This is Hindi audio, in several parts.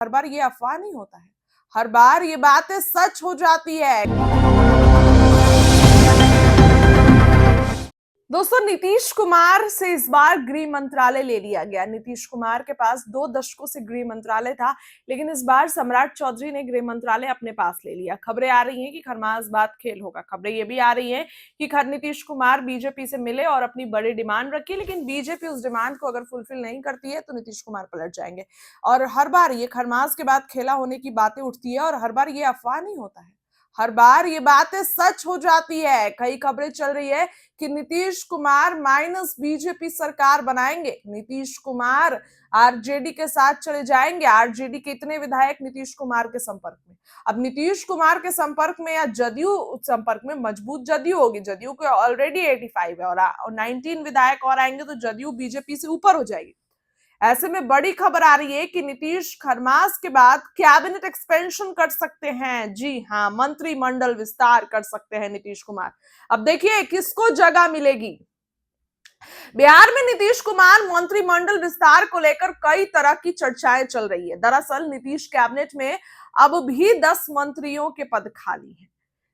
हर बार ये अफवाह नहीं होता है, हर बार ये बातें सच हो जाती है। दोस्तों, नीतीश कुमार से इस बार गृह मंत्रालय ले लिया गया। नीतीश कुमार के पास 2 दशकों से गृह मंत्रालय था, लेकिन इस बार सम्राट चौधरी ने गृह मंत्रालय अपने पास ले लिया। खबरें आ रही हैं कि खरमासबाद खेल होगा। खबरें ये भी आ रही हैं कि नीतीश कुमार बीजेपी से मिले और अपनी बड़ी डिमांड रखी, लेकिन बीजेपी उस डिमांड को अगर फुलफिल नहीं करती है तो नीतीश कुमार पलट जाएंगे। और हर बार ये खरमास के बाद खेला होने की बातें उठती है और हर बार ये अफवाह नहीं होता है, हर बार ये बातें सच हो जाती है। कई खबरें चल रही है कि नीतीश कुमार माइनस बीजेपी सरकार बनाएंगे, नीतीश कुमार आरजेडी के साथ चले जाएंगे। आरजेडी के इतने विधायक नीतीश कुमार के संपर्क में। अब नीतीश कुमार के संपर्क में या जदयू संपर्क में, मजबूत जदयू होगी, जदयू के ऑलरेडी 85 है और 19 विधायक और आएंगे तो जदयू बीजेपी से ऊपर हो जाएगी। ऐसे में बड़ी खबर आ रही है कि नीतीश खरमास के बाद कैबिनेट एक्सपेंशन कर सकते हैं। जी हां, मंत्रिमंडल विस्तार कर सकते हैं नीतीश कुमार। अब देखिए किसको जगह मिलेगी। बिहार में नीतीश कुमार मंत्रिमंडल विस्तार को लेकर कई तरह की चर्चाएं चल रही है। दरअसल नीतीश कैबिनेट में अब भी 10 मंत्रियों के पद खाली हैं,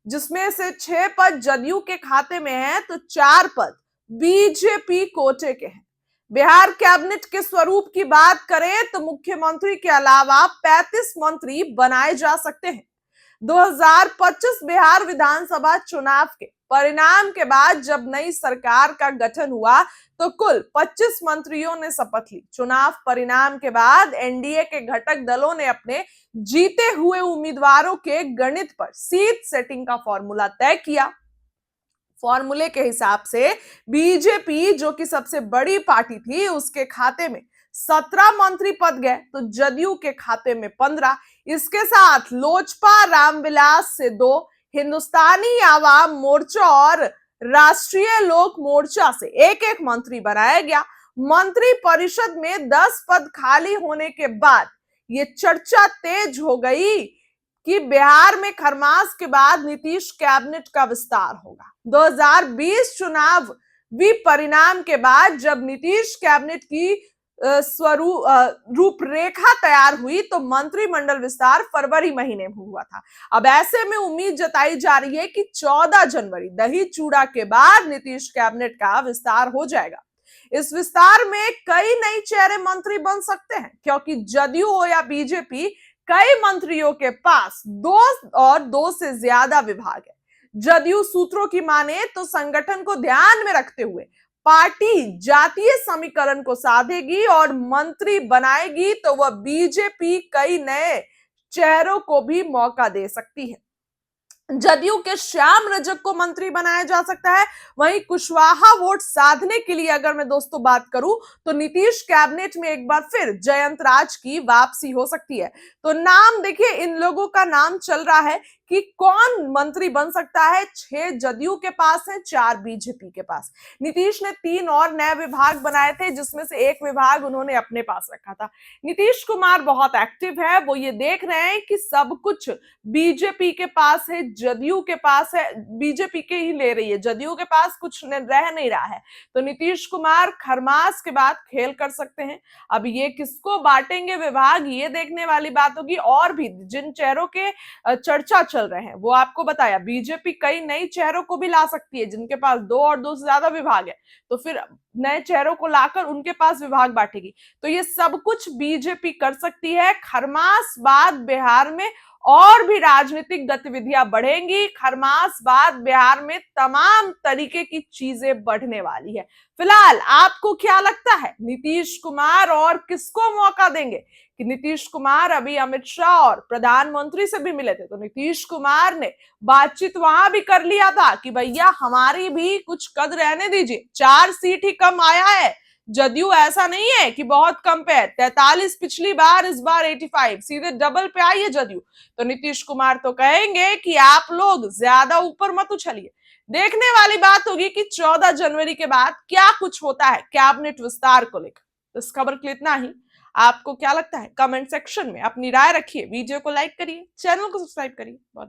जिसमें से 6 पद जदयू के खाते में हैं तो 4 पद बीजेपी कोटे के हैं। बिहार कैबिनेट के स्वरूप की बात करें तो मुख्यमंत्री के अलावा 35 मंत्री बनाए जा सकते हैं। 2025 बिहार विधानसभा चुनाव के परिणाम के बाद जब नई सरकार का गठन हुआ तो कुल 25 मंत्रियों ने शपथ ली। चुनाव परिणाम के बाद एनडीए के घटक दलों ने अपने जीते हुए उम्मीदवारों के गणित पर सीट सेटिंग का फॉर्मूला तय किया। फॉर्मूले के हिसाब से बीजेपी, जो कि सबसे बड़ी पार्टी थी, उसके खाते में 17 मंत्री पद गए तो जदयू के खाते में 15। इसके साथ लोजपा रामविलास से 2, हिंदुस्तानी आवाम मोर्चा और राष्ट्रीय लोक मोर्चा से एक मंत्री बनाया गया। मंत्री परिषद में 10 पद खाली होने के बाद ये चर्चा तेज हो गई कि बिहार में खरमास के बाद नीतीश कैबिनेट का विस्तार होगा। 2020 चुनाव परिणाम के बाद जब नीतीश कैबिनेट की रूपरेखा तैयार हुई तो मंत्रिमंडल विस्तार फरवरी महीने में हुआ था। अब ऐसे में उम्मीद जताई जा रही है कि 14 जनवरी दही चूड़ा के बाद नीतीश कैबिनेट का विस्तार हो जाएगा। इस विस्तार में कई नए चेहरे मंत्री बन सकते हैं, क्योंकि जदयू हो या बीजेपी, कई मंत्रियों के पास 2 से ज्यादा विभाग है। जदयू सूत्रों की माने तो संगठन को ध्यान में रखते हुए पार्टी जातीय समीकरण को साधेगी और मंत्री बनाएगी तो वह बीजेपी कई नए चेहरों को भी मौका दे सकती है। जदयू के श्याम रजक को मंत्री बनाया जा सकता है। वहीं कुशवाहा वोट साधने के लिए अगर मैं दोस्तों बात करूं तो नीतीश कैबिनेट में एक बार फिर जयंत राज की वापसी हो सकती है। तो नाम देखिए, इन लोगों का नाम चल रहा है कि कौन मंत्री बन सकता है। 6 जदयू के पास है, 4 बीजेपी के पास। नीतीश ने 3 और नए विभाग बनाए थे, जिसमें से एक विभाग उन्होंने अपने पास रखा था। नीतीश कुमार बहुत एक्टिव है, वो ये देख रहे हैं कि सब कुछ बीजेपी के पास है, जदयू के पास है, बीजेपी के ही ले रही है, जदयू के पास कुछ रह नहीं रहा है। तो नीतीश कुमार खरमास के बाद खेल कर सकते हैं। अब ये किसको बांटेंगे विभाग, ये देखने वाली बात होगी। और भी जिन चेहरों के चर्चा चल रहे हैं वो आपको बताया। बीजेपी कई नई चेहरों को भी ला सकती है जिनके पास 2 और 2 से ज्यादा विभाग है, तो फिर नए चेहरों को लाकर उनके पास विभाग बांटेगी। तो ये सब कुछ बीजेपी कर सकती है। खरमास बाद बिहार में और भी राजनीतिक गतिविधियां बढ़ेंगी। खरमास बाद बिहार में तमाम तरीके की चीजें बढ़ने वाली है। फिलहाल आपको क्या लगता है, नीतीश कुमार और किसको मौका देंगे? कि नीतीश कुमार अभी अमित शाह और प्रधानमंत्री से भी मिले थे, तो नीतीश कुमार ने बातचीत वहां भी कर लिया था कि भैया हमारी भी कुछ कद रहने दीजिए, 4 सीट ही कम आया है। जदयू ऐसा नहीं है कि बहुत कम पे है, 43 पिछली बार, इस बार 85, सीधे डबल पे आई है जदयू। तो नीतीश कुमार तो कहेंगे कि आप लोग ज्यादा ऊपर मत उछलिए। देखने वाली बात होगी कि 14 जनवरी के बाद क्या कुछ होता है कैबिनेट विस्तार को लेकर। इस खबर के लिए इतना ही। आपको क्या लगता है कमेंट सेक्शन में अपनी राय रखिए, वीडियो को लाइक करिए, चैनल को सब्सक्राइब करिए। बहुत